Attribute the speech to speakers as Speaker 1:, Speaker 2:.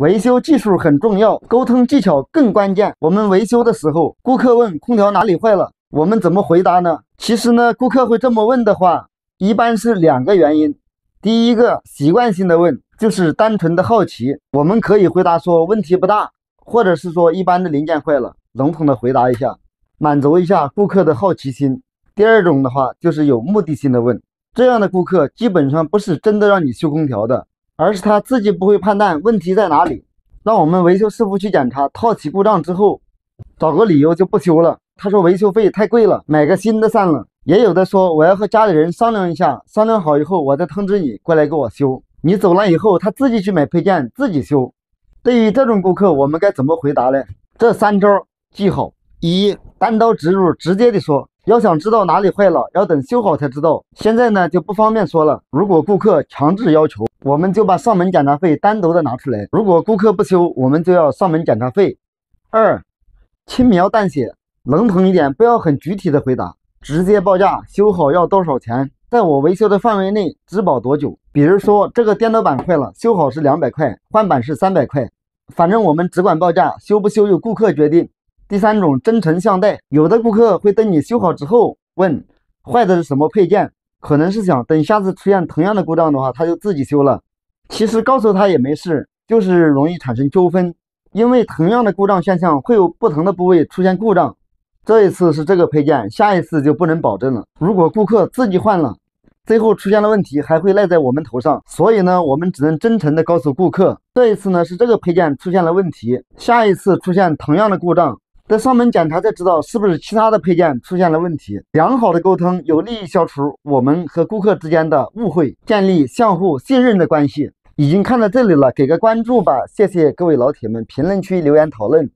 Speaker 1: 维修技术很重要，沟通技巧更关键。我们维修的时候，顾客问空调哪里坏了，我们怎么回答呢？其实呢，顾客会这么问的话，一般是2个原因。第一个，习惯性的问，就是单纯的好奇，我们可以回答说问题不大，或者是说一般的零件坏了，笼统的回答一下，满足一下顾客的好奇心。第二种的话，就是有目的性的问，这样的顾客基本上不是真的让你修空调的，而是他自己不会判断问题在哪里，让我们维修师傅去检查，套起故障之后，找个理由就不修了。他说维修费太贵了，买个新的算了。也有的说我要和家里人商量一下，商量好以后我再通知你过来给我修。你走了以后，他自己去买配件自己修。对于这种顾客，我们该怎么回答呢？这3招记好。一，单刀直入，直接的说，要想知道哪里坏了，要等修好才知道。现在呢就不方便说了。如果顾客强制要求，我们就把上门检查费单独的拿出来。如果顾客不修，我们就要上门检查费。2，轻描淡写，笼统一点，不要很具体的回答，直接报价，修好要多少钱，在我维修的范围内质保多久。比如说这个电脑板坏了，修好是200块，换板是300块，反正我们只管报价，修不修由顾客决定。第3种，真诚相待，有的顾客会等你修好之后问坏的是什么配件，可能是想等下次出现同样的故障的话他就自己修了。其实告诉他也没事，就是容易产生纠纷，因为同样的故障现象会有不同的部位出现故障，这一次是这个配件，下一次就不能保证了。如果顾客自己换了，最后出现了问题还会赖在我们头上，所以呢我们只能真诚的告诉顾客，这一次呢是这个配件出现了问题，下一次出现同样的故障，在上门检查才知道是不是其他的配件出现了问题。良好的沟通有利于消除我们和顾客之间的误会，建立相互信任的关系。已经看到这里了，给个关注吧，谢谢各位老铁们评论区留言讨论。